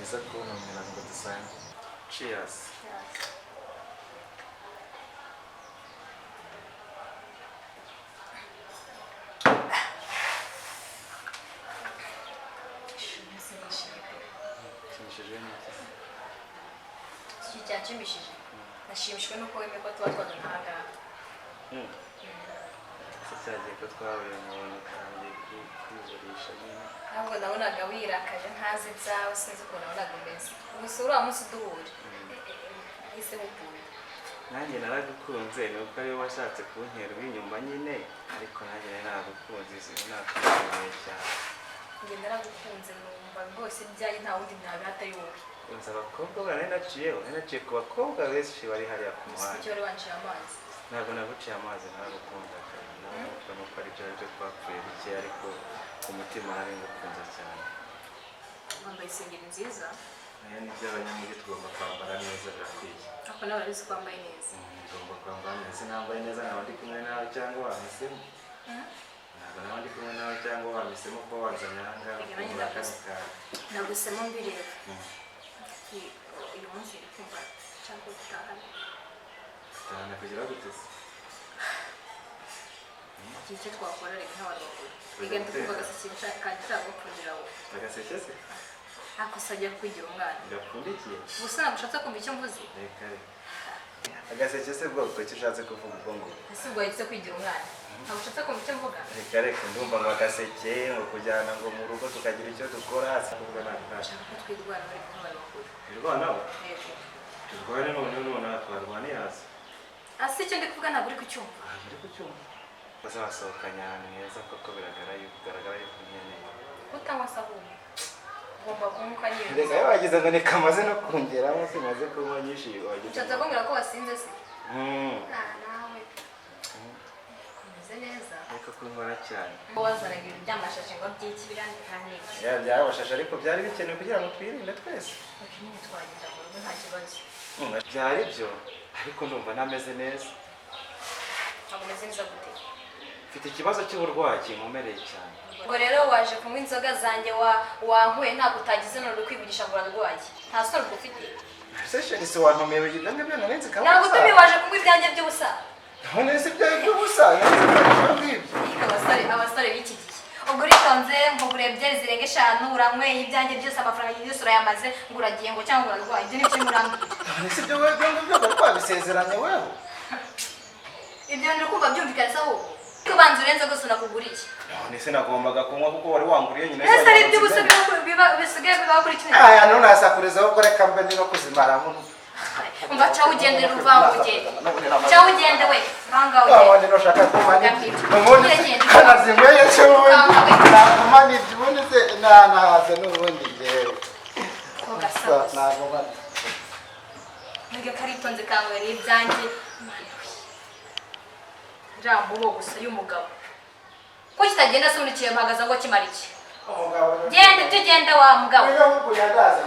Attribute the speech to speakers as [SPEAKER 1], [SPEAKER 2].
[SPEAKER 1] byiza kubona ngo dusange. Cheers.
[SPEAKER 2] Cyashimishije nashimishwe nuko wemeye ko tuba twazanaga
[SPEAKER 1] cyagiye ko twahuye mu kandi kwiburisha nyine
[SPEAKER 2] ntabwo nabonaga wirakaje ntazi ibyawe sinzi ukuntu nabonaga umeze gusa uriya munsi duhure ese mukunda
[SPEAKER 1] nanjye naragukunze nuko ariwe washatse kuntera inyuma nyine ariko nanjye naragukunze nakumenye cyane
[SPEAKER 2] njye naragukunze numva rwose ibyaye nta wundi ntabihata yowe
[SPEAKER 1] Unza abakobwa naciye ku bakobwa benshi bari hariya ku muhanda.
[SPEAKER 2] Icyo wari wanciye amazi.
[SPEAKER 1] Ntabwo naguciye amazi naragukundaga. Ntabwo nuko ari byo twapfuye bike ariko ku mutima nari ngukunda cyane.
[SPEAKER 2] Wambaye isengeri nziza.
[SPEAKER 1] Aya ni by'abanyamujyi tugomba kwambara neza birakwiye.
[SPEAKER 2] Ako nawe urabizi ko wambaye neza.
[SPEAKER 1] Tugomba kwambara neza nambaye neza nawe ndi kumwe nawe cyangwa wamisemo. Ntabwo nawe ndi kumwe nawe cyangwa wamisemo ko wanzanye ahangaha.
[SPEAKER 2] Nagusemo mbireba. Uyu munsi uri kumva cyangwa gutahana
[SPEAKER 1] gutahana kugira gutese
[SPEAKER 2] icyo twakora reka nk'abantu bakuru reka tukumva agaseke kandi nshaka wowe
[SPEAKER 1] agaseke se
[SPEAKER 2] akosa ajya kwigira umwana
[SPEAKER 1] gapfundikiye
[SPEAKER 2] gusa ntabwo ushatse kumva icyo mvuze
[SPEAKER 1] reka agaseke se bwoko icyo ushatse kuvuga ubwo ngo
[SPEAKER 2] ese ubwo yahise kwigira umwana ntabwo ushatse kumva icyo mvuga
[SPEAKER 1] reka ndumva ngo agaseke ngo kujyana ngo mu rugo tukagira icyo dukora kuvuga
[SPEAKER 2] nshaka ko twirwana bari nk'abantu bakuru
[SPEAKER 1] irwanaho turwane none twarwane hasi
[SPEAKER 2] ase icyo ndi kuvuga ntabwo uri kucyumva
[SPEAKER 1] uri kucyumva bazabasohokanya ahantu heza koko bigaragara yuko nkeneye
[SPEAKER 2] utanywa sabuni ugomba kunywa nyine
[SPEAKER 1] reka iyo wagize ngo ni kamaze no kongeramo simaze kunywa nyinshi wagize
[SPEAKER 2] nshatse kumbwira ko wasinze se nawe kumeze neza
[SPEAKER 1] reka kunywa cyane
[SPEAKER 2] wazanaga ibintu by'amashashi ngo by'iki birandika n'iki
[SPEAKER 1] byabashashe ariko byari bikenewe kugira ngo twirinde twese
[SPEAKER 2] nyine twagenda mu rugo nta kibazo
[SPEAKER 1] byari byo ariko ndumva nameze neza
[SPEAKER 2] ntabwo umeze neza gute
[SPEAKER 1] mfite ikibazo cy'uburwayi kinkomereye cyane
[SPEAKER 2] ngo rero waje kunywa inzoga zanjye wankuye ntabwo utagize none uri kwivugisha ngo urarwaye nta soni ufite
[SPEAKER 1] sesheni se wantumeye ibyo ngibyo narenze kabuza
[SPEAKER 2] ntabwo utumiye waje kunywa ibyanjye by'ubusa
[SPEAKER 1] none se ibyawe by'ubusa
[SPEAKER 2] abasore b'iki gihe ubwo uritonze ngo urebye zirenga 5 uranyweye ibyanjye byose amafaranga yose urayamaze ngo uragiye ngo cyangwa urarwaye ibyo ni byo murambye
[SPEAKER 1] none se ibyo wewe byo twabisezeranye wewe
[SPEAKER 2] ibyo ndi kumva byumvikana saho kubanza urenze gose nakuguriye
[SPEAKER 1] none se nagombaga kunywa kuko wari wanguriye nyine
[SPEAKER 2] ese ari by'ubusa bisigaye biba kuri kimwe
[SPEAKER 1] aya none asakuriza ko reka mbe ndi no kuzimaramo
[SPEAKER 2] umva cha ugende ruvanguge cha ugende we vanga we
[SPEAKER 1] abandi no shaka kumanya n'ubundi kanazimweye cyo nakumani byubundi se nahaze n'ubundi jewe nagomba
[SPEAKER 2] nige karitonze kangwere ibyanjye jambo bo gusa y'umugabo ko kitagenda se unikiye mpagaza ngo kimara iki
[SPEAKER 1] umugabo
[SPEAKER 2] gende tugende wa mugabo
[SPEAKER 1] ngo yagaza